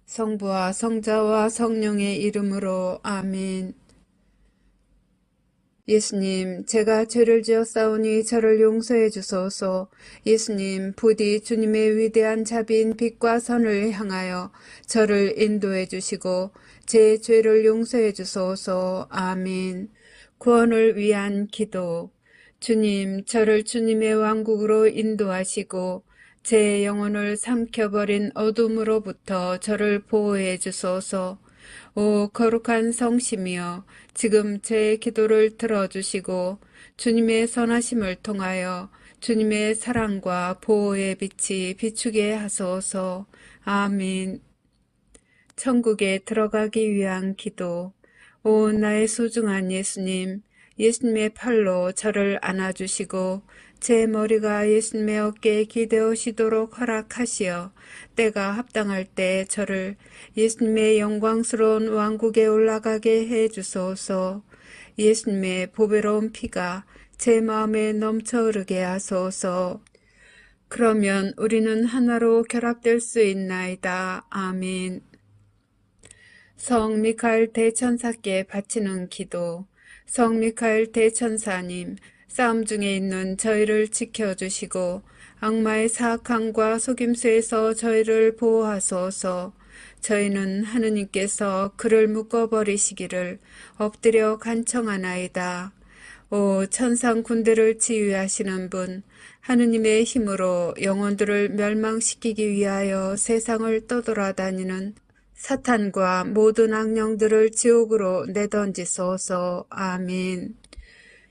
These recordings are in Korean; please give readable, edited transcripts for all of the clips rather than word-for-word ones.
성부와 성자와 성령의 이름으로 아멘. 예수님, 제가 죄를 지었사오니 저를 용서해 주소서. 예수님, 부디 주님의 위대한 자비인 빛과 선을 향하여 저를 인도해 주시고 제 죄를 용서해 주소서. 아멘. 구원을 위한 기도. 주님, 저를 주님의 왕국으로 인도하시고 제 영혼을 삼켜버린 어둠으로부터 저를 보호해 주소서. 오 거룩한 성심이여, 지금 제 기도를 들어주시고 주님의 선하심을 통하여 주님의 사랑과 보호의 빛이 비추게 하소서. 아멘. 천국에 들어가기 위한 기도. 오 나의 소중한 예수님, 예수님의 팔로 저를 안아주시고 제 머리가 예수님의 어깨에 기대어시도록 허락하시어 때가 합당할 때 저를 예수님의 영광스러운 왕국에 올라가게 해주소서. 예수님의 보배로운 피가 제 마음에 넘쳐 흐르게 하소서. 그러면 우리는 하나로 결합될 수 있나이다. 아멘. 성 미카엘 대천사께 바치는 기도. 성 미카엘 대천사님, 싸움 중에 있는 저희를 지켜주시고 악마의 사악함과 속임수에서 저희를 보호하소서. 저희는 하느님께서 그를 묶어버리시기를 엎드려 간청하나이다. 오 천상 군대를 지휘하시는 분, 하느님의 힘으로 영혼들을 멸망시키기 위하여 세상을 떠돌아다니는 사탄과 모든 악령들을 지옥으로 내던지소서. 아멘.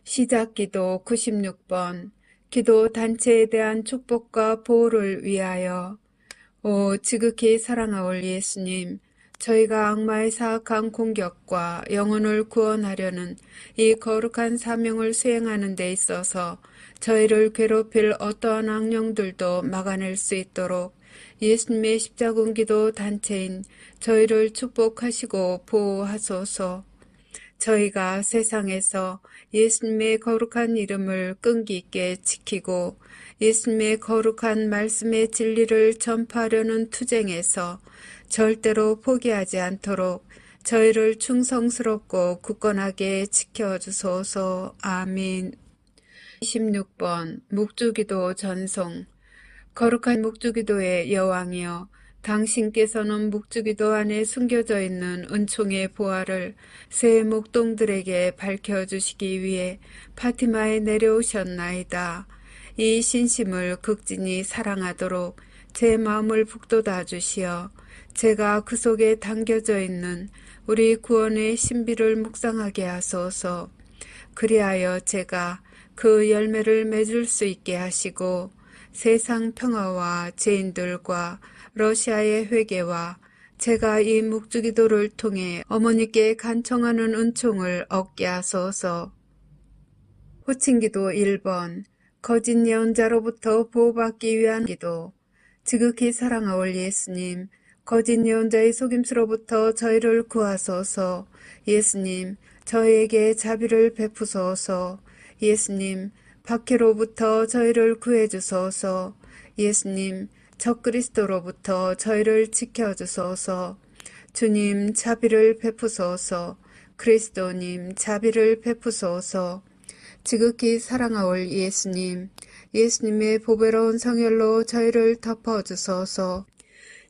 시작기도 96번. 기도 단체에 대한 축복과 보호를 위하여. 오 지극히 사랑하올 예수님, 저희가 악마의 사악한 공격과 영혼을 구원하려는 이 거룩한 사명을 수행하는 데 있어서 저희를 괴롭힐 어떠한 악령들도 막아낼 수 있도록 예수님의 십자군기도 단체인 저희를 축복하시고 보호하소서. 저희가 세상에서 예수님의 거룩한 이름을 끈기 있게 지키고 예수님의 거룩한 말씀의 진리를 전파하려는 투쟁에서 절대로 포기하지 않도록 저희를 충성스럽고 굳건하게 지켜주소서. 아멘. 26번 묵주기도 전송. 거룩한 묵주기도의 여왕이여, 당신께서는 묵주기도 안에 숨겨져 있는 은총의 보화를 새 목동들에게 밝혀주시기 위해 파티마에 내려오셨나이다. 이 신심을 극진히 사랑하도록 제 마음을 북돋아 주시어 제가 그 속에 담겨져 있는 우리 구원의 신비를 묵상하게 하소서. 그리하여 제가 그 열매를 맺을 수 있게 하시고 세상 평화와 죄인들과 러시아의 회개와 제가 이 묵주기도를 통해 어머니께 간청하는 은총을 얻게 하소서. 호칭기도 1번. 거짓 예언자로부터 보호받기 위한 기도. 지극히 사랑하올 예수님, 거짓 예언자의 속임수로부터 저희를 구하소서. 예수님, 저희에게 자비를 베푸소서. 예수님, 박해로부터 저희를 구해주소서. 예수님, 적그리스도로부터 저희를 지켜주소서. 주님, 자비를 베푸소서. 그리스도님, 자비를 베푸소서. 지극히 사랑하올 예수님, 예수님의 보배로운 성혈로 저희를 덮어주소서.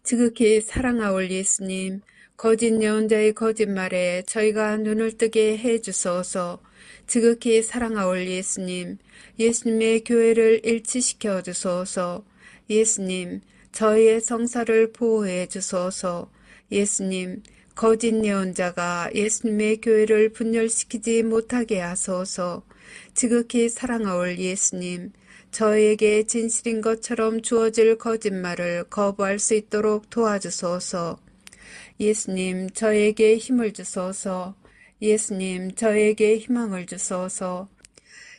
지극히 사랑하올 예수님, 거짓 예언자의 거짓말에 저희가 눈을 뜨게 해주소서. 지극히 사랑하올 예수님, 예수님의 교회를 일치시켜 주소서. 예수님, 저희의 성사를 보호해 주소서. 예수님, 거짓 예언자가 예수님의 교회를 분열시키지 못하게 하소서. 지극히 사랑하올 예수님, 저희에게 진실인 것처럼 주어질 거짓말을 거부할 수 있도록 도와주소서. 예수님, 저에게 힘을 주소서. 예수님, 저에게 희망을 주소서.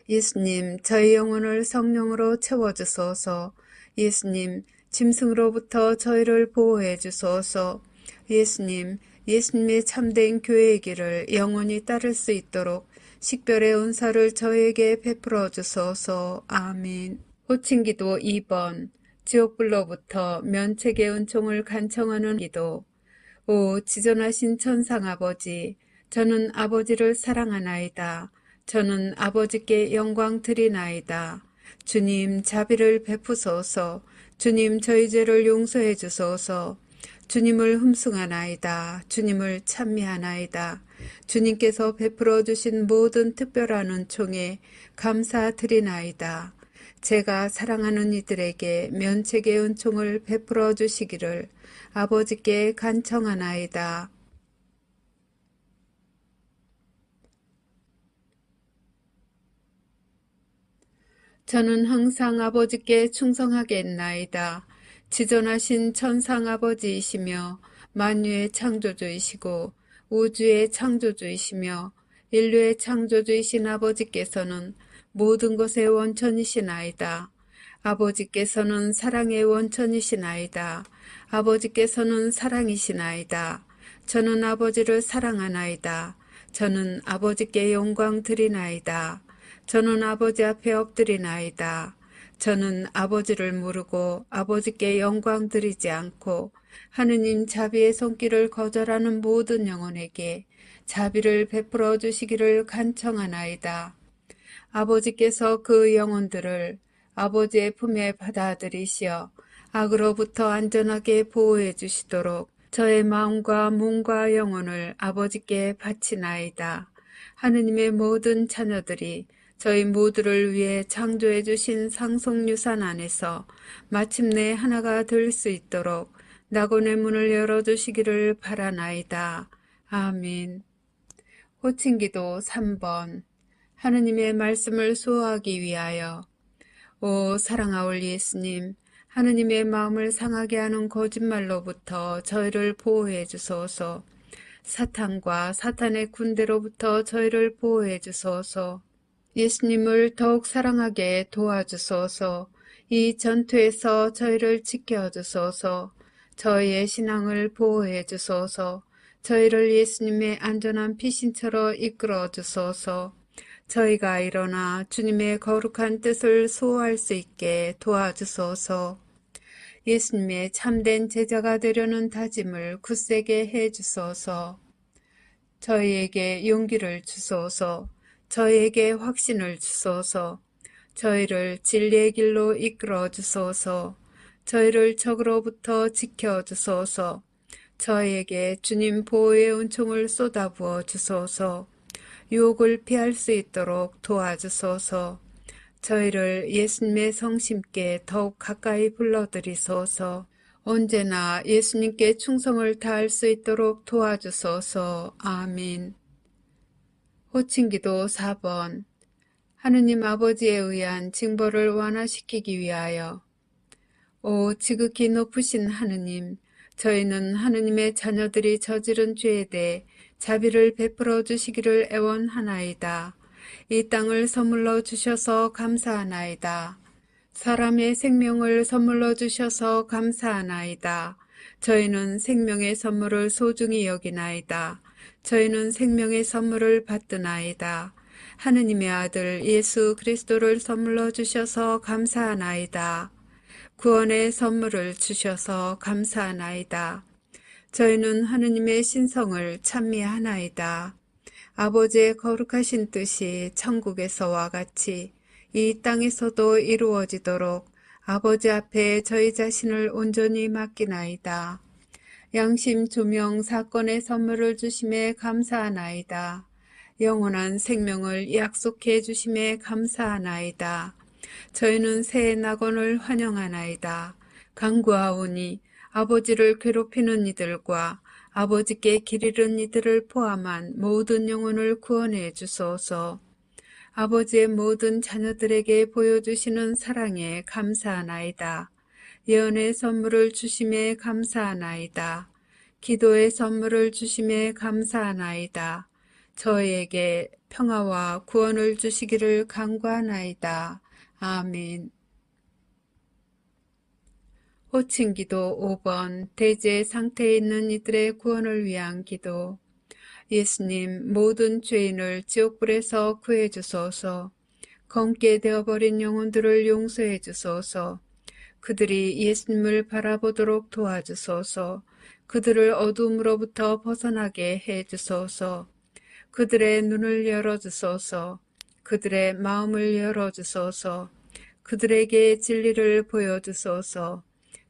예수님, 저희 영혼을 성령으로 채워주소서. 예수님, 짐승으로부터 저희를 보호해 주소서. 예수님, 예수님의 참된 교회의 길을 영원히 따를 수 있도록 식별의 은사를 저에게 베풀어 주소서. 아멘. 호칭기도 2번. 지옥불로부터 면책의 은총을 간청하는 기도. 오 지존하신 천상 아버지, 저는 아버지를 사랑하나이다. 저는 아버지께 영광 드리나이다. 주님 자비를 베푸소서. 주님 저희 죄를 용서해 주소서. 주님을 흠숭하나이다. 주님을 찬미하나이다. 주님께서 베풀어 주신 모든 특별한 은총에 감사드리나이다. 제가 사랑하는 이들에게 면책의 은총을 베풀어 주시기를 아버지께 간청하나이다. 저는 항상 아버지께 충성하겠나이다. 지존하신 천상 아버지이시며 만유의 창조주이시고 우주의 창조주이시며 인류의 창조주이신 아버지께서는 모든 것의 원천이시나이다. 아버지께서는 사랑의 원천이시나이다. 아버지께서는 사랑이시나이다. 저는 아버지를 사랑하나이다. 저는 아버지께 영광 드리나이다. 저는 아버지 앞에 엎드리나이다. 저는 아버지를 모르고 아버지께 영광 드리지 않고 하느님 자비의 손길을 거절하는 모든 영혼에게 자비를 베풀어 주시기를 간청하나이다. 아버지께서 그 영혼들을 아버지의 품에 받아들이시어 악으로부터 안전하게 보호해 주시도록 저의 마음과 몸과 영혼을 아버지께 바치나이다. 하느님의 모든 자녀들이 저희 모두를 위해 창조해 주신 상속유산 안에서 마침내 하나가 될 수 있도록 낙원의 문을 열어주시기를 바라나이다. 아멘. 호칭기도 3번. 하느님의 말씀을 수호하기 위하여. 오 사랑하올 예수님, 하느님의 마음을 상하게 하는 거짓말로부터 저희를 보호해 주소서. 사탄과 사탄의 군대로부터 저희를 보호해 주소서. 예수님을 더욱 사랑하게 도와주소서. 이 전투에서 저희를 지켜주소서. 저희의 신앙을 보호해 주소서. 저희를 예수님의 안전한 피신처로 이끌어 주소서. 저희가 일어나 주님의 거룩한 뜻을 수호할 수 있게 도와주소서. 예수님의 참된 제자가 되려는 다짐을 굳세게 해 주소서. 저희에게 용기를 주소서. 저희에게 확신을 주소서. 저희를 진리의 길로 이끌어 주소서. 저희를 적으로부터 지켜 주소서. 저희에게 주님 보호의 은총을 쏟아부어 주소서. 유혹을 피할 수 있도록 도와주소서. 저희를 예수님의 성심께 더욱 가까이 불러들이소서. 언제나 예수님께 충성을 다할 수 있도록 도와주소서. 아멘. 호칭기도 4번. 하느님 아버지에 의한 징벌을 완화시키기 위하여. 오 지극히 높으신 하느님, 저희는 하느님의 자녀들이 저지른 죄에 대해 자비를 베풀어 주시기를 애원하나이다. 이 땅을 선물로 주셔서 감사하나이다. 사람의 생명을 선물로 주셔서 감사하나이다. 저희는 생명의 선물을 소중히 여기나이다. 저희는 생명의 선물을 받드나이다. 하느님의 아들 예수 그리스도를 선물로 주셔서 감사하나이다. 구원의 선물을 주셔서 감사하나이다. 저희는 하느님의 신성을 찬미하나이다. 아버지의 거룩하신 뜻이 천국에서와 같이 이 땅에서도 이루어지도록 아버지 앞에 저희 자신을 온전히 맡기나이다. 양심 조명 사건의 선물을 주심에 감사하나이다. 영원한 생명을 약속해 주심에 감사하나이다. 저희는 새 낙원을 환영하나이다. 간구하오니 아버지를 괴롭히는 이들과 아버지께 길 잃은 이들을 포함한 모든 영혼을 구원해 주소서. 아버지의 모든 자녀들에게 보여주시는 사랑에 감사하나이다. 예언의 선물을 주심에 감사하나이다. 기도의 선물을 주심에 감사하나이다. 저희에게 평화와 구원을 주시기를 간구하나이다. 아멘. 호칭기도 5번. 대제 상태에 있는 이들의 구원을 위한 기도. 예수님, 모든 죄인을 지옥불에서 구해 주소서. 검게 되어버린 영혼들을 용서해 주소서. 그들이 예수님을 바라보도록 도와주소서. 그들을 어둠으로부터 벗어나게 해 주소서. 그들의 눈을 열어주소서. 그들의 마음을 열어주소서. 그들에게 진리를 보여주소서.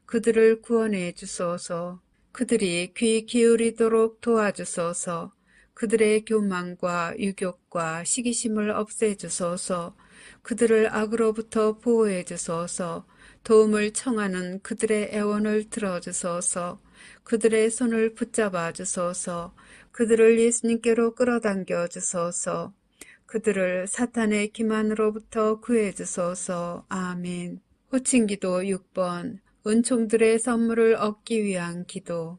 그들을 구원해 주소서. 그들이 귀 기울이도록 도와주소서. 그들의 교만과 유욕과 시기심을 없애주소서. 그들을 악으로부터 보호해 주소서. 도움을 청하는 그들의 애원을 들어주소서. 그들의 손을 붙잡아 주소서. 그들을 예수님께로 끌어당겨 주소서. 그들을 사탄의 기만으로부터 구해 주소서. 아멘. 호칭기도 6번. 은총들의 선물을 얻기 위한 기도.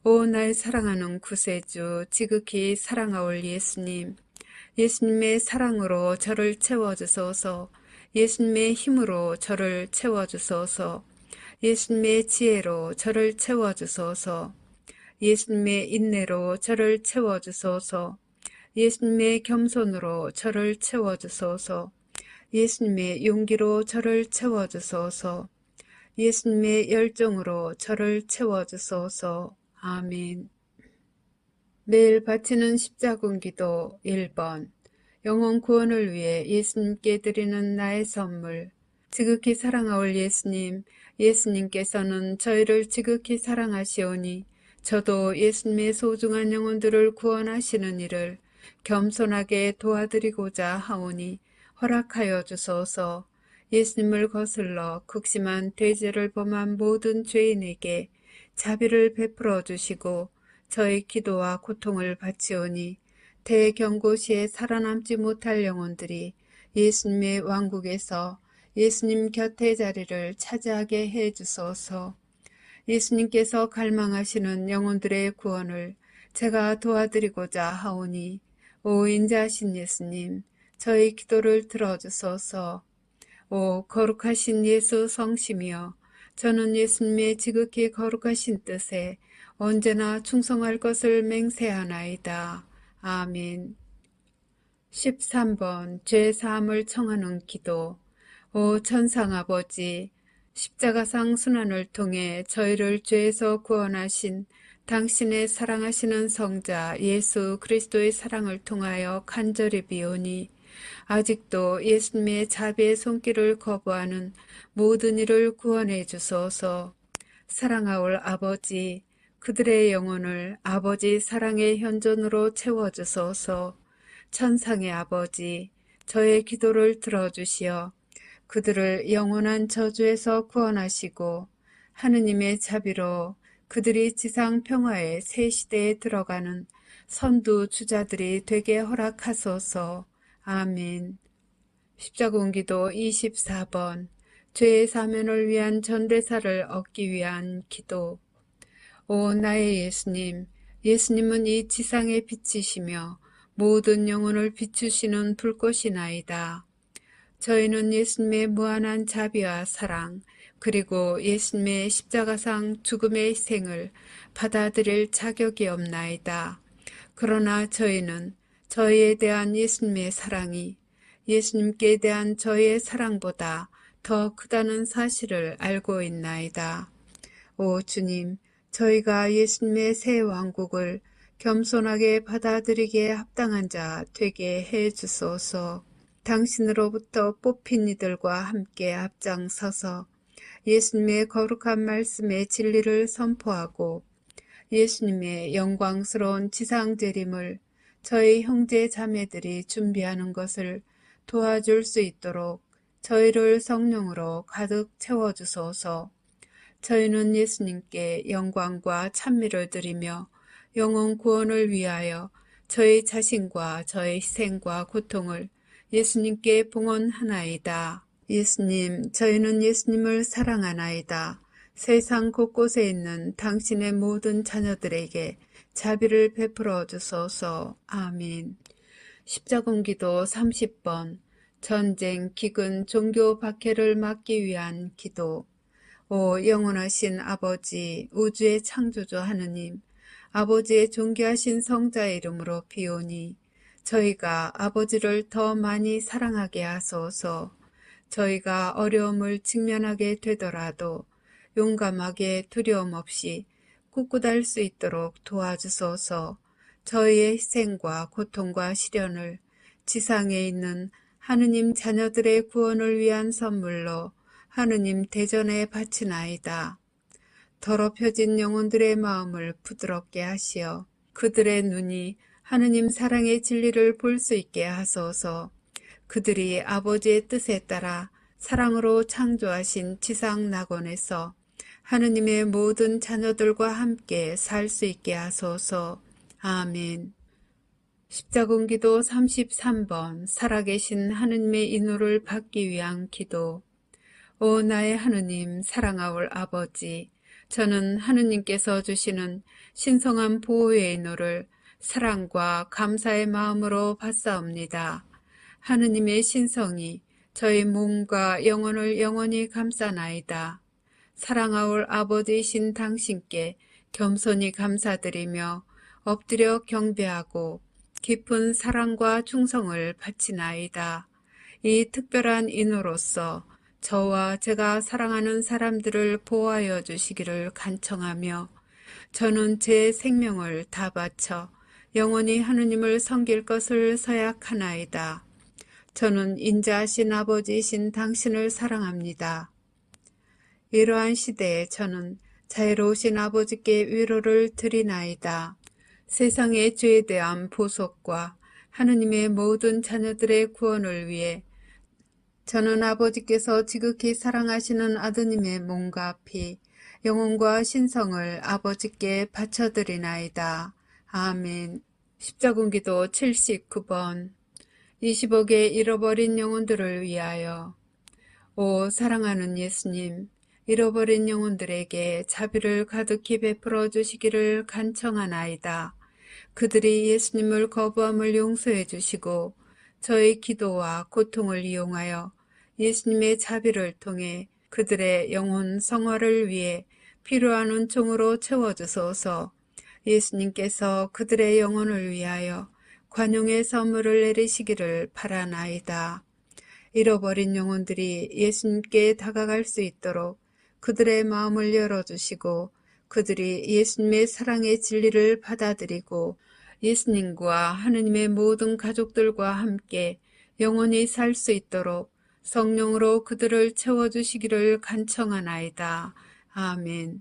오, 날 사랑하는 구세주, 지극히 사랑하올 예수님. 예수님의 사랑으로 저를 채워주소서. 예수님의 힘으로 저를 채워주소서. 예수님의 지혜로 저를 채워주소서. 예수님의 인내로 저를 채워주소서. 예수님의 겸손으로 저를 채워주소서. 예수님의 용기로 저를 채워주소서. 예수님의 열정으로 저를 채워주소서. 아멘. 매일 바치는 십자군 기도 1번. 영혼 구원을 위해 예수님께 드리는 나의 선물. 지극히 사랑하올 예수님, 예수님께서는 저희를 지극히 사랑하시오니 저도 예수님의 소중한 영혼들을 구원하시는 일을 겸손하게 도와드리고자 하오니 허락하여 주소서. 예수님을 거슬러 극심한 대죄를 범한 모든 죄인에게 자비를 베풀어 주시고 저의 기도와 고통을 바치오니 대경고시에 살아남지 못할 영혼들이 예수님의 왕국에서 예수님 곁의 자리를 차지하게 해 주소서. 예수님께서 갈망하시는 영혼들의 구원을 제가 도와드리고자 하오니 오 인자하신 예수님, 저의 기도를 들어주소서. 오 거룩하신 예수 성심이여, 저는 예수님의 지극히 거룩하신 뜻에 언제나 충성할 것을 맹세하나이다. 아멘. 13번 죄사함을 청하는 기도. 오 천상아버지, 십자가상 순환을 통해 저희를 죄에서 구원하신 당신의 사랑하시는 성자 예수 그리스도의 사랑을 통하여 간절히 비오니 아직도 예수님의 자비의 손길을 거부하는 모든 이를 구원해 주소서. 사랑하올 아버지, 그들의 영혼을 아버지 사랑의 현존으로 채워주소서. 천상의 아버지, 저의 기도를 들어주시어 그들을 영원한 저주에서 구원하시고 하느님의 자비로 그들이 지상 평화의 새 시대에 들어가는 선두 주자들이 되게 허락하소서. 아멘. 십자군기도 24번. 죄의 사면을 위한 전대사를 얻기 위한 기도. 오 나의 예수님, 예수님은 이 지상의 빛이시며 모든 영혼을 비추시는 불꽃이나이다. 저희는 예수님의 무한한 자비와 사랑, 그리고 예수님의 십자가상 죽음의 희생을 받아들일 자격이 없나이다. 그러나 저희는 저희에 대한 예수님의 사랑이 예수님께 대한 저희의 사랑보다 더 크다는 사실을 알고 있나이다. 오 주님, 저희가 예수님의 새 왕국을 겸손하게 받아들이기에 합당한 자 되게 해 주소서. 당신으로부터 뽑힌 이들과 함께 앞장서서 예수님의 거룩한 말씀의 진리를 선포하고 예수님의 영광스러운 지상재림을 저희 형제 자매들이 준비하는 것을 도와줄 수 있도록 저희를 성령으로 가득 채워주소서. 저희는 예수님께 영광과 찬미를 드리며 영혼 구원을 위하여 저희 자신과 저희 희생과 고통을 예수님께 봉헌하나이다. 예수님, 저희는 예수님을 사랑하나이다. 세상 곳곳에 있는 당신의 모든 자녀들에게 자비를 베풀어 주소서. 아멘. 십자군기도 30번. 전쟁, 기근, 종교 박해를 막기 위한 기도. 오 영원하신 아버지, 우주의 창조주 하느님, 아버지의 존귀하신 성자의 이름으로 비오니 저희가 아버지를 더 많이 사랑하게 하소서. 저희가 어려움을 직면하게 되더라도 용감하게 두려움 없이 굳굳할 수 있도록 도와주소서. 저희의 희생과 고통과 시련을 지상에 있는 하느님 자녀들의 구원을 위한 선물로 하느님 대전에 바치나이다. 더럽혀진 영혼들의 마음을 부드럽게 하시어 그들의 눈이 하느님 사랑의 진리를 볼 수 있게 하소서. 그들이 아버지의 뜻에 따라 사랑으로 창조하신 지상 낙원에서 하느님의 모든 자녀들과 함께 살 수 있게 하소서. 아멘. 십자군기도 33번 살아계신 하느님의 인호를 받기 위한 기도. 오 나의 하느님 사랑하올 아버지, 저는 하느님께서 주시는 신성한 보호의 인호를 사랑과 감사의 마음으로 받사옵니다. 하느님의 신성이 저희 몸과 영혼을 영원히 감싸나이다. 사랑하올 아버지이신 당신께 겸손히 감사드리며 엎드려 경배하고 깊은 사랑과 충성을 바치나이다. 이 특별한 인호로서 저와 제가 사랑하는 사람들을 보호하여 주시기를 간청하며 저는 제 생명을 다 바쳐 영원히 하느님을 섬길 것을 서약하나이다. 저는 인자하신 아버지이신 당신을 사랑합니다. 이러한 시대에 저는 자애로우신 아버지께 위로를 드리나이다. 세상의 죄에 대한 보속과 하느님의 모든 자녀들의 구원을 위해 저는 아버지께서 지극히 사랑하시는 아드님의 몸과 피, 영혼과 신성을 아버지께 바쳐드리나이다. 아멘. 십자군기도 79번 20억의 잃어버린 영혼들을 위하여. 오 사랑하는 예수님, 잃어버린 영혼들에게 자비를 가득히 베풀어 주시기를 간청하나이다. 그들이 예수님을 거부함을 용서해 주시고 저의 기도와 고통을 이용하여 예수님의 자비를 통해 그들의 영혼 성화를 위해 필요한 은총으로 채워주소서. 예수님께서 그들의 영혼을 위하여 관용의 선물을 내리시기를 바라나이다. 잃어버린 영혼들이 예수님께 다가갈 수 있도록 그들의 마음을 열어주시고 그들이 예수님의 사랑의 진리를 받아들이고 예수님과 하느님의 모든 가족들과 함께 영원히 살 수 있도록 성령으로 그들을 채워주시기를 간청하나이다. 아멘.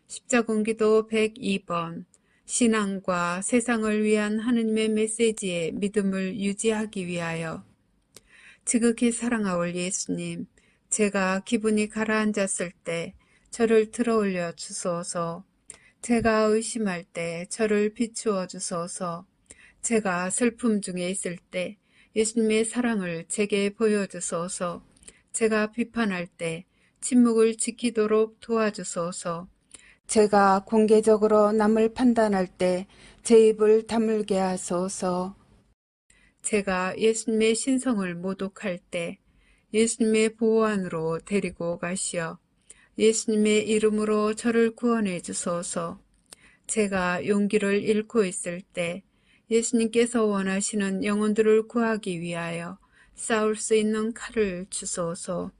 십자군기도 102번 신앙과 세상을 위한 하느님의 메시지에 믿음을 유지하기 위하여. 지극히 사랑하올 예수님, 제가 기분이 가라앉았을 때 저를 들어올려 주소서. 제가 의심할 때 저를 비추어 주소서. 제가 슬픔 중에 있을 때 예수님의 사랑을 제게 보여주소서. 제가 비판할 때 침묵을 지키도록 도와주소서. 제가 공개적으로 남을 판단할 때 제 입을 다물게 하소서. 제가 예수님의 신성을 모독할 때 예수님의 보호 안으로 데리고 가시어 예수님의 이름으로 저를 구원해 주소서. 제가 용기를 잃고 있을 때 예수님께서 원하시는 영혼들을 구하기 위하여 싸울 수 있는 칼을 주소서.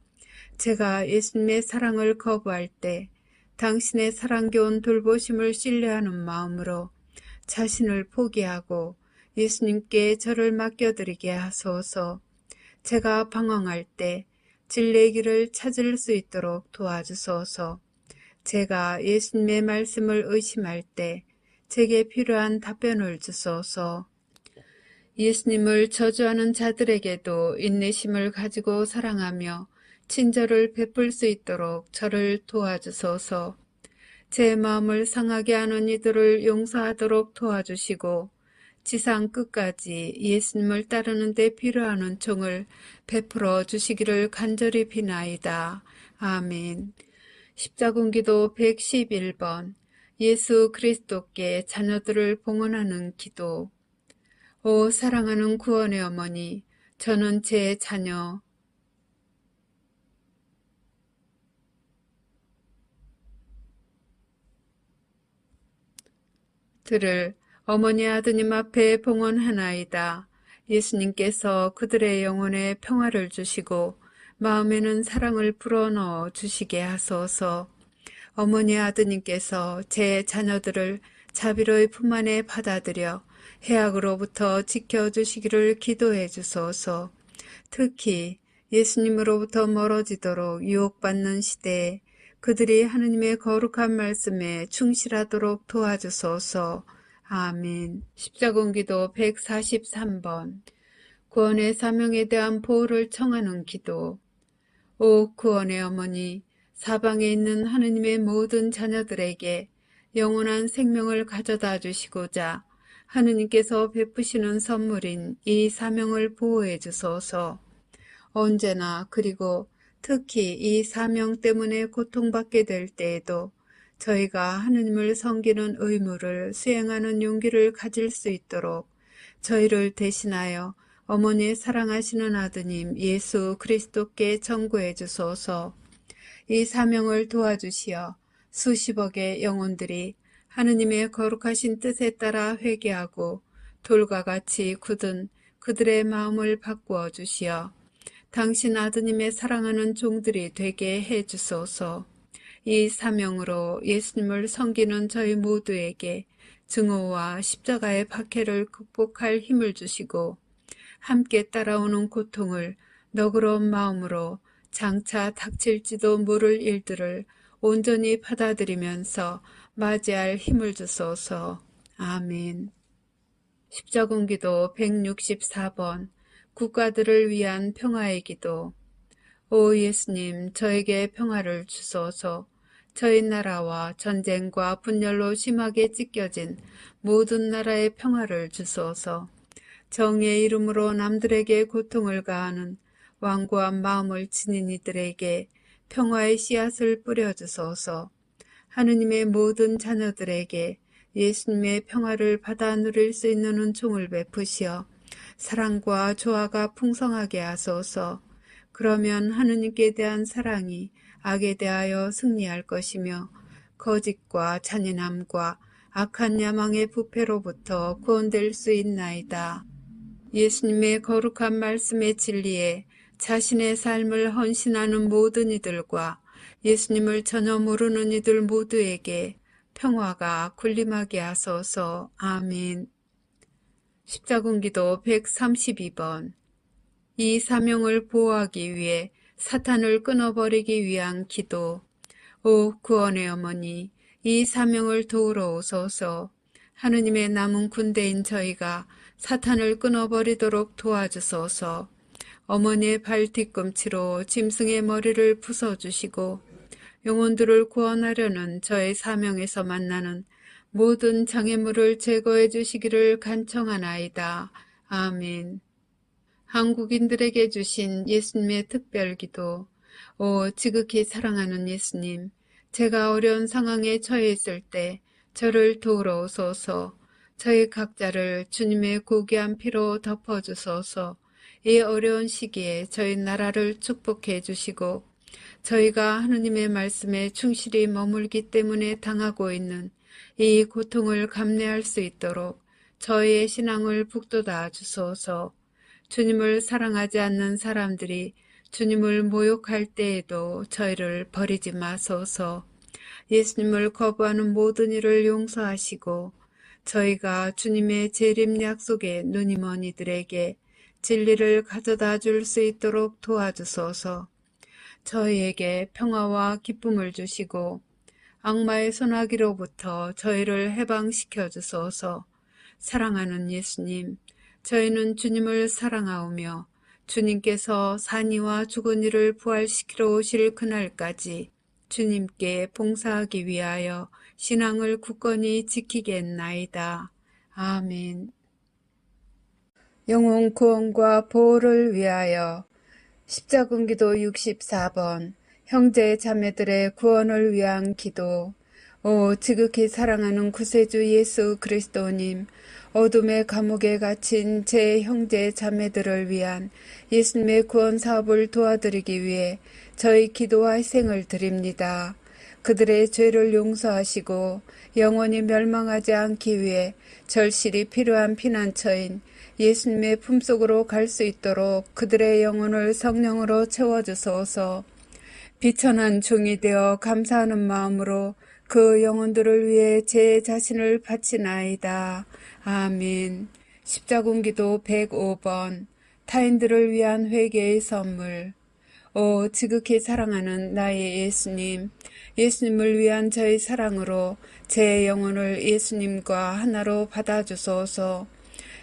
제가 예수님의 사랑을 거부할 때 당신의 사랑겨운 돌보심을 신뢰하는 마음으로 자신을 포기하고 예수님께 저를 맡겨드리게 하소서. 제가 방황할 때 진리의 길을 찾을 수 있도록 도와주소서. 제가 예수님의 말씀을 의심할 때 제게 필요한 답변을 주소서. 예수님을 저주하는 자들에게도 인내심을 가지고 사랑하며 친절을 베풀 수 있도록 저를 도와주소서. 제 마음을 상하게 하는 이들을 용서하도록 도와주시고 지상 끝까지 예수님을 따르는 데 필요한 은총을 베풀어 주시기를 간절히 비나이다. 아멘. 십자군기도 111번 예수 그리스도께 자녀들을 봉헌하는 기도. 오 사랑하는 구원의 어머니, 저는 제 자녀 들을 어머니 아드님 앞에 봉헌하나이다. 예수님께서 그들의 영혼에 평화를 주시고 마음에는 사랑을 불어넣어 주시게 하소서. 어머니 아드님께서 제 자녀들을 자비로이 품 안에 받아들여 해악으로부터 지켜주시기를 기도해 주소서. 특히 예수님으로부터 멀어지도록 유혹받는 시대에 그들이 하느님의 거룩한 말씀에 충실하도록 도와주소서. 아멘. 십자군기도 143번. 구원의 사명에 대한 보호를 청하는 기도. 오 구원의 어머니, 사방에 있는 하느님의 모든 자녀들에게 영원한 생명을 가져다 주시고자 하느님께서 베푸시는 선물인 이 사명을 보호해 주소서. 언제나 그리고 특히 이 사명 때문에 고통받게 될 때에도 저희가 하느님을 섬기는 의무를 수행하는 용기를 가질 수 있도록 저희를 대신하여 어머니의 사랑하시는 아드님 예수 그리스도께 전구해 주소서. 이 사명을 도와주시어 수십억의 영혼들이 하느님의 거룩하신 뜻에 따라 회개하고 돌과 같이 굳은 그들의 마음을 바꾸어 주시어 당신 아드님의 사랑하는 종들이 되게 해 주소서. 이 사명으로 예수님을 섬기는 저희 모두에게 증오와 십자가의 박해를 극복할 힘을 주시고 함께 따라오는 고통을 너그러운 마음으로 장차 닥칠지도 모를 일들을 온전히 받아들이면서 맞이할 힘을 주소서. 아멘. 십자군기도 164번. 국가들을 위한 평화의 기도. 오 예수님, 저에게 평화를 주소서. 저희 나라와 전쟁과 분열로 심하게 찢겨진 모든 나라의 평화를 주소서. 정의의 이름으로 남들에게 고통을 가하는 완고한 마음을 지닌 이들에게 평화의 씨앗을 뿌려주소서. 하느님의 모든 자녀들에게 예수님의 평화를 받아 누릴 수 있는 은총을 베푸시어 사랑과 조화가 풍성하게 하소서. 그러면 하느님께 대한 사랑이 악에 대하여 승리할 것이며 거짓과 잔인함과 악한 야망의 부패로부터 구원될 수 있나이다. 예수님의 거룩한 말씀의 진리에 자신의 삶을 헌신하는 모든 이들과 예수님을 전혀 모르는 이들 모두에게 평화가 군림하게 하소서. 아멘. 십자군기도 132번. 이 사명을 보호하기 위해 사탄을 끊어버리기 위한 기도. 오 구원의 어머니, 이 사명을 도우러 오소서. 하느님의 남은 군대인 저희가 사탄을 끊어버리도록 도와주소서. 어머니의 발 뒤꿈치로 짐승의 머리를 부숴주시고 영혼들을 구원하려는 저의 사명에서 만나는 모든 장애물을 제거해 주시기를 간청하나이다. 아멘. 한국인들에게 주신 예수님의 특별기도. 오 지극히 사랑하는 예수님, 제가 어려운 상황에 처해 있을 때 저를 도우러 오소서. 저희 각자를 주님의 고귀한 피로 덮어주소서. 이 어려운 시기에 저희 나라를 축복해 주시고 저희가 하느님의 말씀에 충실히 머물기 때문에 당하고 있는 이 고통을 감내할 수 있도록 저희의 신앙을 북돋아 주소서. 주님을 사랑하지 않는 사람들이 주님을 모욕할 때에도 저희를 버리지 마소서. 예수님을 거부하는 모든 일을 용서하시고 저희가 주님의 재림 약속에 눈이 먼 이들에게 진리를 가져다 줄 수 있도록 도와주소서. 저희에게 평화와 기쁨을 주시고 악마의 손아귀로부터 저희를 해방시켜 주소서. 사랑하는 예수님, 저희는 주님을 사랑하오며 주님께서 산이와 죽은 이를 부활시키러 오실 그날까지 주님께 봉사하기 위하여 신앙을 굳건히 지키겠나이다. 아멘. 영혼 구원과 보호를 위하여 십자군기도 64번. 형제 자매들의 구원을 위한 기도. 오 지극히 사랑하는 구세주 예수 그리스도님, 어둠의 감옥에 갇힌 제 형제 자매들을 위한 예수님의 구원 사업을 도와드리기 위해 저희 기도와 희생을 드립니다. 그들의 죄를 용서하시고 영원히 멸망하지 않기 위해 절실히 필요한 피난처인 예수님의 품속으로 갈 수 있도록 그들의 영혼을 성령으로 채워주소서. 비천한 종이 되어 감사하는 마음으로 그 영혼들을 위해 제 자신을 바치나이다. 아멘. 십자군기도 105번 타인들을 위한 회개의 선물. 오 지극히 사랑하는 나의 예수님, 예수님을 위한 저의 사랑으로 제 영혼을 예수님과 하나로 받아주소서.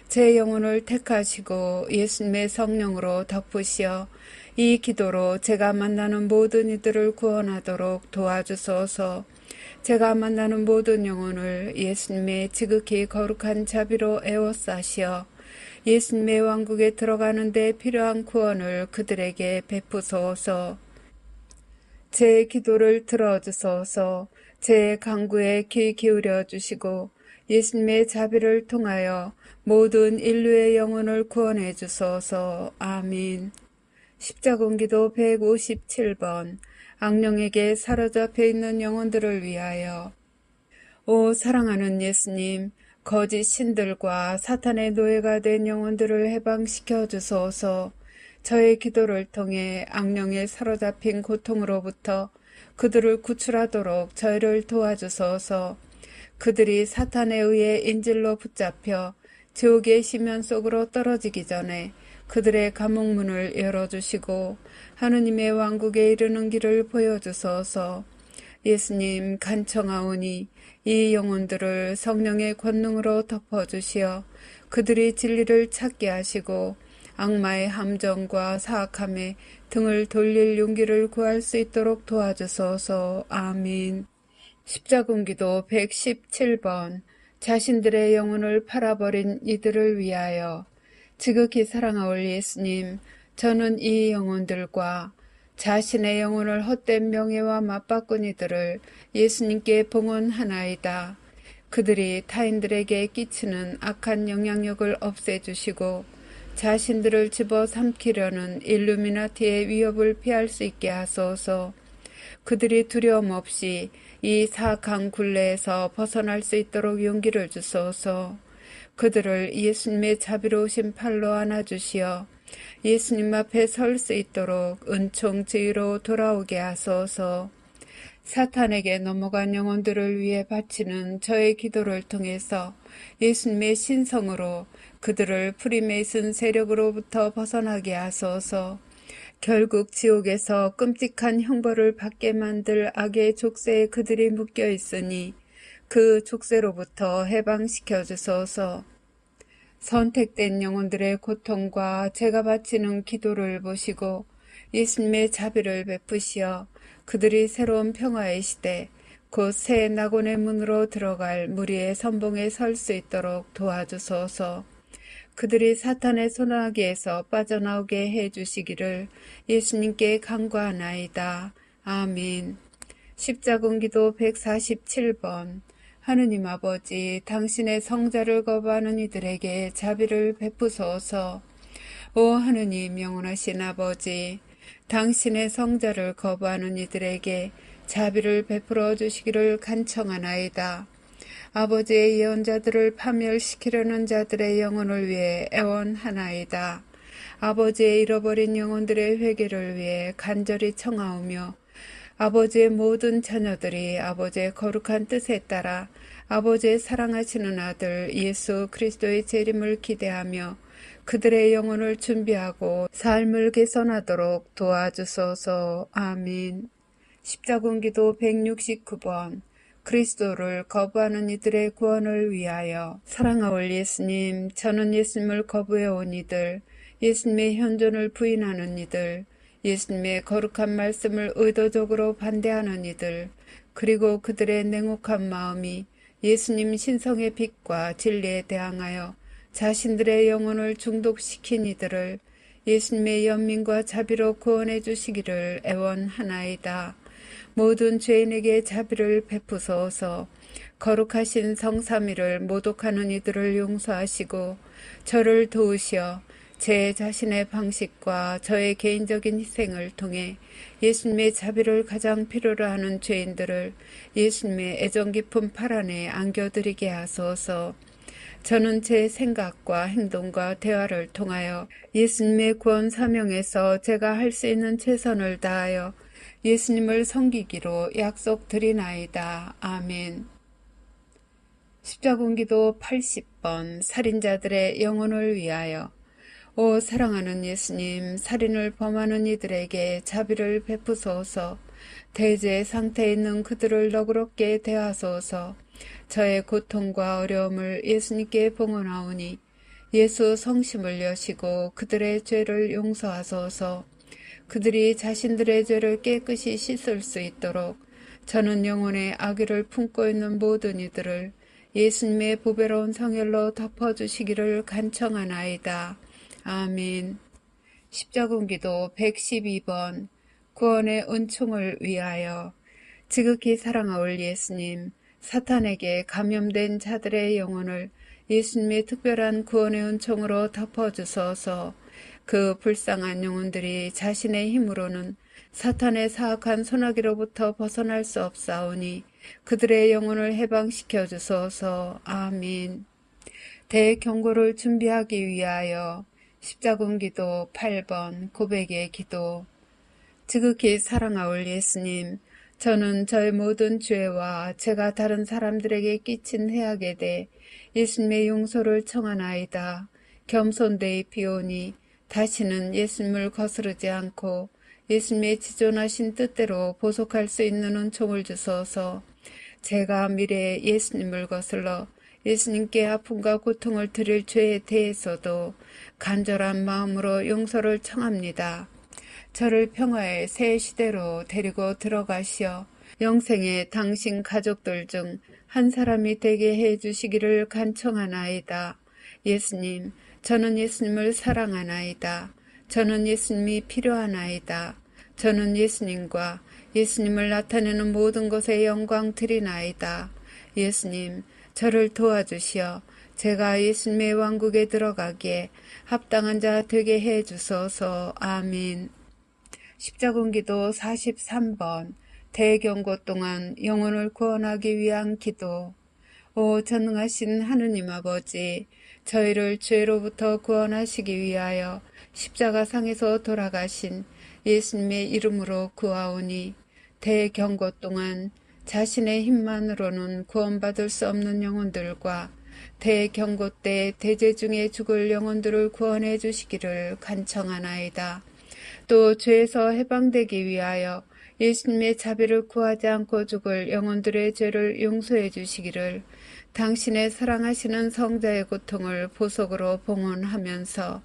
제 영혼을 택하시고 예수님의 성령으로 덮으시어 이 기도로 제가 만나는 모든 이들을 구원하도록 도와주소서. 제가 만나는 모든 영혼을 예수님의 지극히 거룩한 자비로 에워싸시어 예수님의 왕국에 들어가는 데 필요한 구원을 그들에게 베푸소서. 제 기도를 들어주소서. 제 간구에 귀 기울여 주시고 예수님의 자비를 통하여 모든 인류의 영혼을 구원해 주소서. 아멘. 십자군기도 157번 악령에게 사로잡혀 있는 영혼들을 위하여. 오 사랑하는 예수님, 거짓 신들과 사탄의 노예가 된 영혼들을 해방시켜 주소서. 저의 기도를 통해 악령에 사로잡힌 고통으로부터 그들을 구출하도록 저희를 도와주소서. 그들이 사탄에 의해 인질로 붙잡혀 지옥의 심연 속으로 떨어지기 전에 그들의 감옥문을 열어주시고 하느님의 왕국에 이르는 길을 보여주소서. 예수님 간청하오니 이 영혼들을 성령의 권능으로 덮어주시어 그들이 진리를 찾게 하시고 악마의 함정과 사악함에 등을 돌릴 용기를 구할 수 있도록 도와주소서. 아멘. 십자군기도 117번 자신들의 영혼을 팔아버린 이들을 위하여. 지극히 사랑하올 예수님, 저는 이 영혼들과 자신의 영혼을 헛된 명예와 맞바꾼 이들을 예수님께 봉헌하나이다. 그들이 타인들에게 끼치는 악한 영향력을 없애주시고 자신들을 집어삼키려는 일루미나티의 위협을 피할 수 있게 하소서. 그들이 두려움 없이 이 사악한 굴레에서 벗어날 수 있도록 용기를 주소서. 그들을 예수님의 자비로우신 팔로 안아주시어 예수님 앞에 설 수 있도록 은총 지위로 돌아오게 하소서. 사탄에게 넘어간 영혼들을 위해 바치는 저의 기도를 통해서 예수님의 신성으로 그들을 프리메이슨 세력으로부터 벗어나게 하소서. 결국 지옥에서 끔찍한 형벌을 받게 만들 악의 족쇄에 그들이 묶여 있으니 그 족쇄로부터 해방시켜 주소서. 선택된 영혼들의 고통과 제가 바치는 기도를 보시고 예수님의 자비를 베푸시어 그들이 새로운 평화의 시대, 곧 새 낙원의 문으로 들어갈 무리의 선봉에 설 수 있도록 도와주소서. 그들이 사탄의 손아귀에서 빠져나오게 해주시기를 예수님께 간구하나이다. 아멘. 십자군기도 147번 하느님 아버지, 당신의 성자를 거부하는 이들에게 자비를 베푸소서. 오 하느님 영원하신 아버지, 당신의 성자를 거부하는 이들에게 자비를 베풀어 주시기를 간청하나이다. 아버지의 예언자들을 파멸시키려는 자들의 영혼을 위해 애원하나이다. 아버지의 잃어버린 영혼들의 회개를 위해 간절히 청하오며 아버지의 모든 자녀들이 아버지의 거룩한 뜻에 따라 아버지의 사랑하시는 아들 예수 그리스도의 재림을 기대하며 그들의 영혼을 준비하고 삶을 개선하도록 도와주소서. 아멘. 십자군기도 169번 그리스도를 거부하는 이들의 구원을 위하여. 사랑하올 예수님, 저는 예수님을 거부해온 이들, 예수님의 현존을 부인하는 이들, 예수님의 거룩한 말씀을 의도적으로 반대하는 이들, 그리고 그들의 냉혹한 마음이 예수님 신성의 빛과 진리에 대항하여 자신들의 영혼을 중독시킨 이들을 예수님의 연민과 자비로 구원해 주시기를 애원하나이다. 모든 죄인에게 자비를 베푸소서. 거룩하신 성삼위를 모독하는 이들을 용서하시고 저를 도우시어 제 자신의 방식과 저의 개인적인 희생을 통해 예수님의 자비를 가장 필요로 하는 죄인들을 예수님의 애정 깊은 팔 안에 안겨드리게 하소서. 저는 제 생각과 행동과 대화를 통하여 예수님의 구원 사명에서 제가 할 수 있는 최선을 다하여 예수님을 섬기기로 약속드리나이다. 아멘. 십자군기도 80번 살인자들의 영혼을 위하여. 오 사랑하는 예수님, 살인을 범하는 이들에게 자비를 베푸소서. 대제 상태에 있는 그들을 너그럽게 대하소서. 저의 고통과 어려움을 예수님께 봉헌하오니 예수 성심을 여시고 그들의 죄를 용서하소서. 그들이 자신들의 죄를 깨끗이 씻을 수 있도록 저는 영혼의 악의를 품고 있는 모든 이들을 예수님의 보배로운 성혈로 덮어주시기를 간청하나이다. 아멘. 십자군기도 112번 구원의 은총을 위하여. 지극히 사랑하올 예수님, 사탄에게 감염된 자들의 영혼을 예수님의 특별한 구원의 은총으로 덮어주소서. 그 불쌍한 영혼들이 자신의 힘으로는 사탄의 사악한 소나기로부터 벗어날 수 없사오니 그들의 영혼을 해방시켜 주소서. 아멘. 대경고를 준비하기 위하여. 십자군기도 8번 고백의 기도. 지극히 사랑하올 예수님, 저는 저의 모든 죄와 제가 다른 사람들에게 끼친 해악에 대해 예수님의 용서를 청하나이다. 겸손되이 비오니 다시는 예수님을 거스르지 않고 예수님의 지존하신 뜻대로 보속할 수 있는 은총을 주소서. 제가 미래에 예수님을 거슬러 예수님께 아픔과 고통을 드릴 죄에 대해서도 간절한 마음으로 용서를 청합니다. 저를 평화의 새 시대로 데리고 들어가시어 영생에 당신 가족들 중 한 사람이 되게 해 주시기를 간청하나이다. 예수님, 저는 예수님을 사랑하나이다. 저는 예수님이 필요하나이다. 저는 예수님과 예수님을 나타내는 모든 것에 영광 드리나이다. 예수님, 저를 도와주시어 제가 예수님의 왕국에 들어가기에 합당한 자 되게 해 주소서. 아멘. 십자군기도 43번 대경고 동안 영혼을 구원하기 위한 기도. 오 전능하신 하느님 아버지, 저희를 죄로부터 구원하시기 위하여 십자가상에서 돌아가신 예수님의 이름으로 구하오니 대경고 동안 자신의 힘만으로는 구원받을 수 없는 영혼들과 대경고 때 대제 중에 죽을 영혼들을 구원해 주시기를 간청하나이다. 또 죄에서 해방되기 위하여 예수님의 자비를 구하지 않고 죽을 영혼들의 죄를 용서해 주시기를 당신의 사랑하시는 성자의 고통을 보석으로 봉헌하면서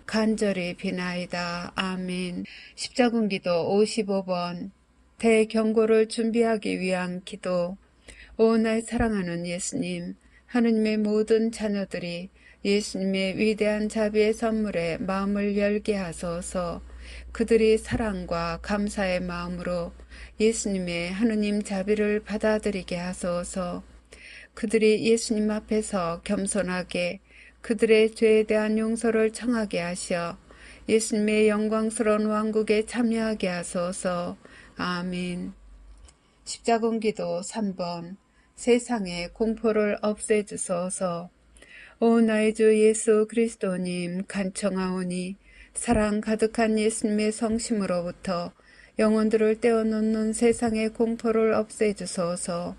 간절히 비나이다. 아멘. 십자군기도 55번 대경고를 준비하기 위한 기도. 오 날 사랑하는 예수님, 하느님의 모든 자녀들이 예수님의 위대한 자비의 선물에 마음을 열게 하소서. 그들이 사랑과 감사의 마음으로 예수님의 하느님 자비를 받아들이게 하소서. 그들이 예수님 앞에서 겸손하게 그들의 죄에 대한 용서를 청하게 하셔 예수님의 영광스러운 왕국에 참여하게 하소서. 아멘. 십자군기도 3번 세상의 공포를 없애주소서. 오 나의 주 예수 그리스도님, 간청하오니 사랑 가득한 예수님의 성심으로부터 영혼들을 떼어놓는 세상의 공포를 없애주소서.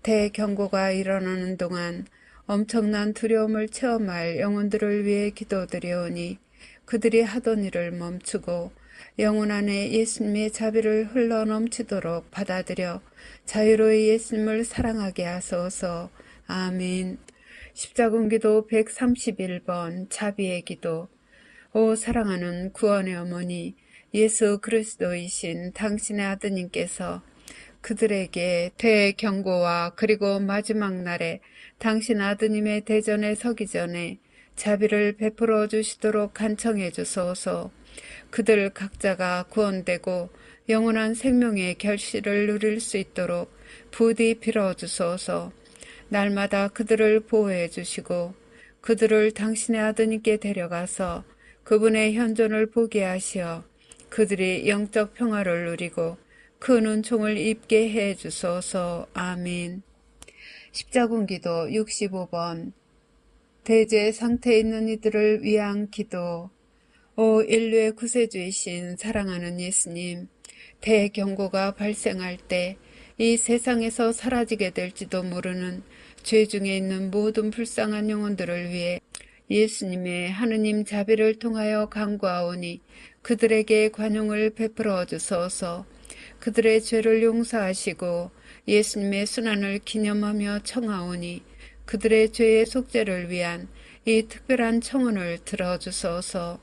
대경고가 일어나는 동안 엄청난 두려움을 체험할 영혼들을 위해 기도드리오니 그들이 하던 일을 멈추고 영혼 안에 예수님의 자비를 흘러 넘치도록 받아들여 자유로이 예수님을 사랑하게 하소서. 아멘. 십자군기도 131번 자비의 기도. 오 사랑하는 구원의 어머니 예수 그리스도이신 당신의 아드님께서 그들에게 대경고와 그리고 마지막 날에 당신 아드님의 대전에 서기 전에 자비를 베풀어 주시도록 간청해 주소서. 그들 각자가 구원되고 영원한 생명의 결실을 누릴 수 있도록 부디 빌어주소서. 날마다 그들을 보호해 주시고 그들을 당신의 아드님께 데려가서 그분의 현존을 보게 하시어 그들이 영적 평화를 누리고 큰 은총을 입게 해 주소서. 아멘. 십자군기도 65번 대제 상태에 있는 이들을 위한 기도. 오 인류의 구세주이신 사랑하는 예수님, 대경고가 발생할 때 이 세상에서 사라지게 될지도 모르는 죄 중에 있는 모든 불쌍한 영혼들을 위해 예수님의 하느님 자비를 통하여 간구하오니 그들에게 관용을 베풀어 주소서. 그들의 죄를 용서하시고 예수님의 순환을 기념하며 청하오니 그들의 죄의 속죄를 위한 이 특별한 청혼을 들어주소서.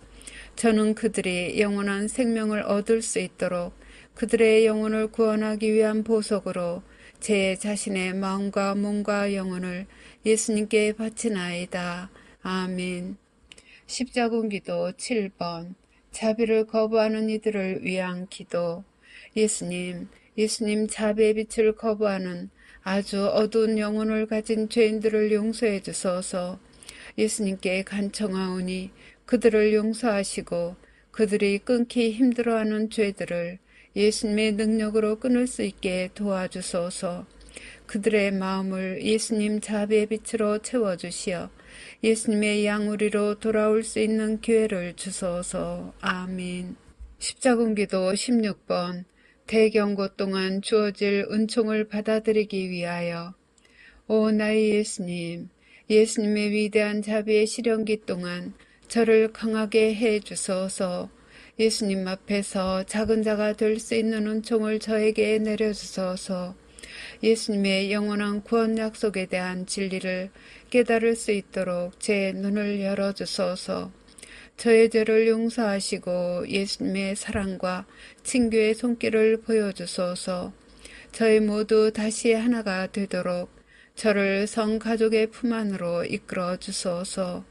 저는 그들이 영원한 생명을 얻을 수 있도록 그들의 영혼을 구원하기 위한 보석으로 제 자신의 마음과 몸과 영혼을 예수님께 바치나이다. 아멘. 십자군기도 7번 자비를 거부하는 이들을 위한 기도. 예수님 자비의 빛을 거부하는 아주 어두운 영혼을 가진 죄인들을 용서해 주소서. 예수님께 간청하오니 그들을 용서하시고 그들이 끊기 힘들어하는 죄들을 예수님의 능력으로 끊을 수 있게 도와주소서. 그들의 마음을 예수님 자비의 빛으로 채워주시어 예수님의 양우리로 돌아올 수 있는 기회를 주소서. 아멘. 십자군기도 16번 대경고 동안 주어질 은총을 받아들이기 위하여. 오 나의 예수님, 예수님의 위대한 자비의 시련기 동안 저를 강하게 해 주소서. 예수님 앞에서 작은 자가 될 수 있는 은총을 저에게 내려주소서. 예수님의 영원한 구원 약속에 대한 진리를 깨달을 수 있도록 제 눈을 열어주소서. 저의 죄를 용서하시고 예수님의 사랑과 친교의 손길을 보여주소서. 저희 모두 다시 하나가 되도록 저를 성가족의 품 안으로 이끌어 주소서.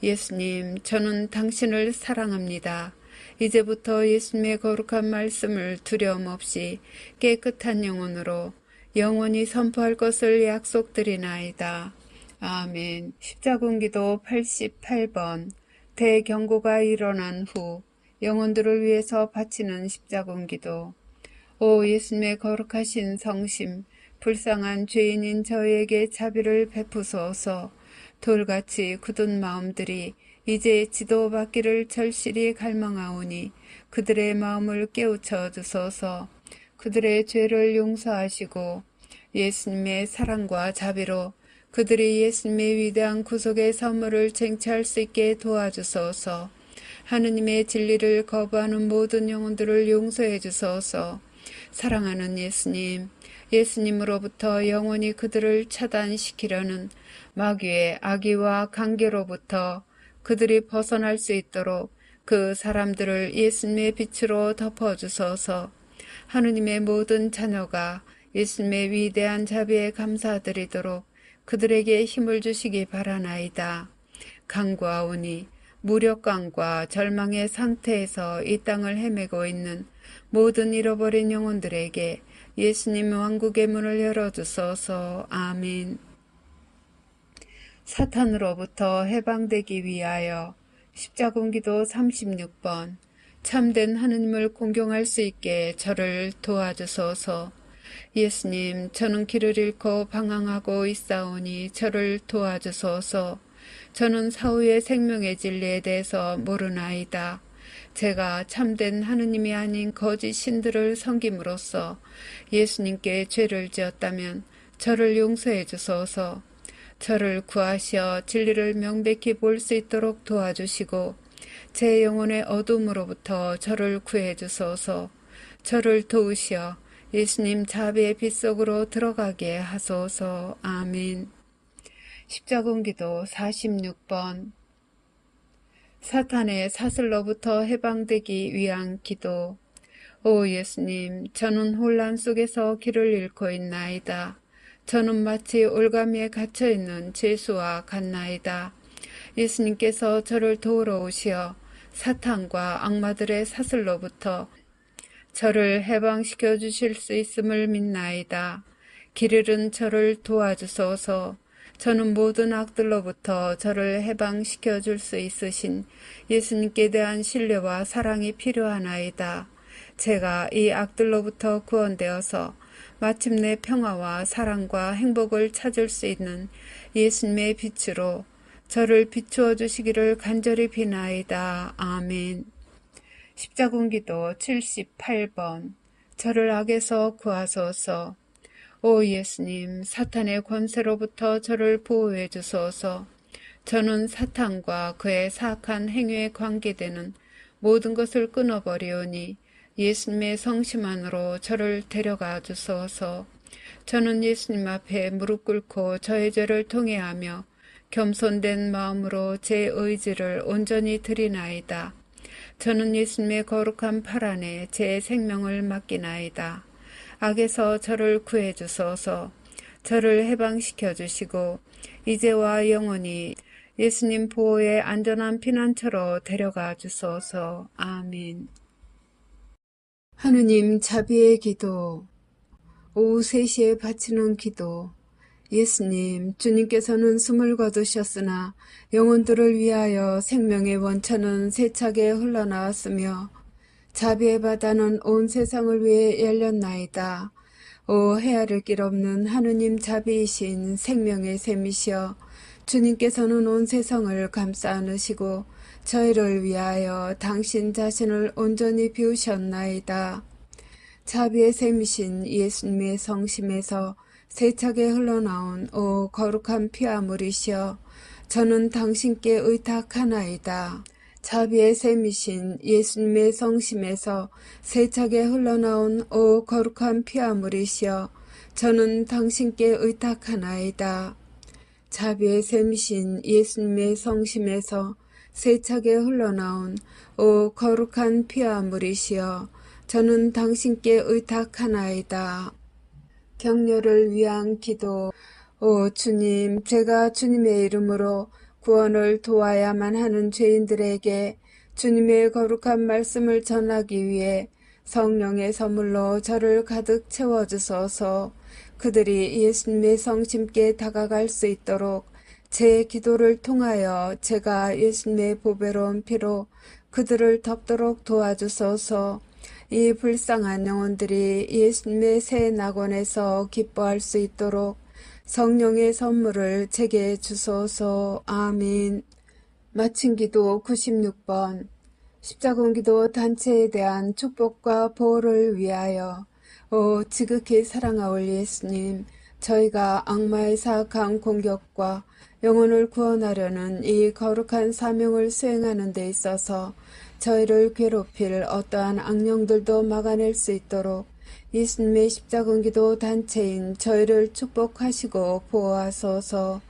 예수님, 저는 당신을 사랑합니다. 이제부터 예수님의 거룩한 말씀을 두려움 없이 깨끗한 영혼으로 영원히 선포할 것을 약속드리나이다. 아멘. 십자군기도 88번 대경고가 일어난 후 영혼들을 위해서 바치는 십자군기도. 오 예수님의 거룩하신 성심, 불쌍한 죄인인 저에게 자비를 베푸소서. 돌같이 굳은 마음들이 이제 지도받기를 절실히 갈망하오니 그들의 마음을 깨우쳐 주소서. 그들의 죄를 용서하시고 예수님의 사랑과 자비로 그들이 예수님의 위대한 구속의 선물을 쟁취할 수 있게 도와주소서. 하느님의 진리를 거부하는 모든 영혼들을 용서해 주소서. 사랑하는 예수님, 예수님으로부터 영원히 그들을 차단시키려는 마귀의 악의와 관계로부터 그들이 벗어날 수 있도록 그 사람들을 예수님의 빛으로 덮어주소서. 하느님의 모든 자녀가 예수님의 위대한 자비에 감사드리도록 그들에게 힘을 주시기 바라나이다. 간구하오니 무력감과 절망의 상태에서 이 땅을 헤매고 있는 모든 잃어버린 영혼들에게 예수님 왕국의 문을 열어주소서. 아멘. 사탄으로부터 해방되기 위하여. 십자군기도 36번 참된 하느님을 공경할 수 있게 저를 도와주소서. 예수님, 저는 길을 잃고 방황하고 있사오니 저를 도와주소서. 저는 사후의 생명의 진리에 대해서 모르나이다. 제가 참된 하느님이 아닌 거짓 신들을 섬김으로써 예수님께 죄를 지었다면 저를 용서해 주소서. 저를 구하시어 진리를 명백히 볼 수 있도록 도와주시고 제 영혼의 어둠으로부터 저를 구해 주소서. 저를 도우시어 예수님 자비의 빛 속으로 들어가게 하소서. 아멘. 십자군기도 46번 사탄의 사슬로부터 해방되기 위한 기도. 오 예수님, 저는 혼란 속에서 길을 잃고 있나이다. 저는 마치 올가미에 갇혀있는 죄수와 같나이다. 예수님께서 저를 도우러 오시어 사탄과 악마들의 사슬로부터 저를 해방시켜 주실 수 있음을 믿나이다. 길 잃은 저를 도와주소서. 저는 모든 악들로부터 저를 해방시켜 줄 수 있으신 예수님께 대한 신뢰와 사랑이 필요하나이다. 제가 이 악들로부터 구원되어서 마침내 평화와 사랑과 행복을 찾을 수 있는 예수님의 빛으로 저를 비추어 주시기를 간절히 비나이다. 아멘. 십자군기도 78번 저를 악에서 구하소서. 오 예수님, 사탄의 권세로부터 저를 보호해 주소서. 저는 사탄과 그의 사악한 행위에 관계되는 모든 것을 끊어버리오니 예수님의 성심안으로 저를 데려가 주소서. 저는 예수님 앞에 무릎 꿇고 저의 죄를 통회하며 겸손된 마음으로 제 의지를 온전히 드리나이다. 저는 예수님의 거룩한 팔 안에 제 생명을 맡기나이다. 악에서 저를 구해 주소서. 저를 해방시켜 주시고 이제와 영원히 예수님 보호의 안전한 피난처로 데려가 주소서. 아멘. 하느님 자비의 기도. 오후 3시에 바치는 기도. 예수님, 주님께서는 숨을 거두셨으나 영혼들을 위하여 생명의 원천은 세차게 흘러나왔으며 자비의 바다는 온 세상을 위해 열렸나이다. 오 헤아릴 길 없는 하느님 자비이신 생명의 샘이시여, 주님께서는 온 세상을 감싸 안으시고 저희를 위하여 당신 자신을 온전히 비우셨나이다. 자비의 샘이신 예수님의 성심에서 세차게 흘러나온 오 거룩한 피아물이시여, 저는 당신께 의탁하나이다. 자비의 샘이신 예수님의 성심에서 세차게 흘러나온 오 거룩한 피아물이시여, 저는 당신께 의탁하나이다. 자비의 샘이신 예수님의 성심에서 세차게 흘러나온 오 거룩한 피아물이시여, 저는 당신께 의탁하나이다. 격려를 위한 기도. 오 주님, 제가 주님의 이름으로 구원을 도와야만 하는 죄인들에게 주님의 거룩한 말씀을 전하기 위해 성령의 선물로 저를 가득 채워주소서. 그들이 예수님의 성심께 다가갈 수 있도록 제 기도를 통하여 제가 예수님의 보배로운 피로 그들을 덮도록 도와주소서. 이 불쌍한 영혼들이 예수님의 새 낙원에서 기뻐할 수 있도록 성령의 선물을 제게 주소서. 아멘. 마친 기도 96번. 십자군기도 단체에 대한 축복과 보호를 위하여. 오 지극히 사랑하올 예수님, 저희가 악마의 사악한 공격과 영혼을 구원하려는 이 거룩한 사명을 수행하는 데 있어서 저희를 괴롭힐 어떠한 악령들도 막아낼 수 있도록 예수님의 십자군기도 단체인 저희를 축복하시고 보호하소서.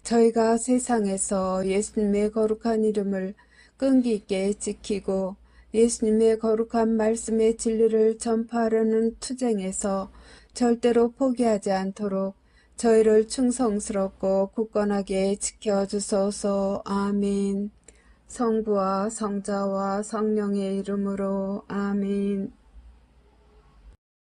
저희가 세상에서 예수님의 거룩한 이름을 끈기 있게 지키고 예수님의 거룩한 말씀의 진리를 전파하려는 투쟁에서 절대로 포기하지 않도록 저희를 충성스럽고 굳건하게 지켜주소서. 아멘. 성부와 성자와 성령의 이름으로 아멘.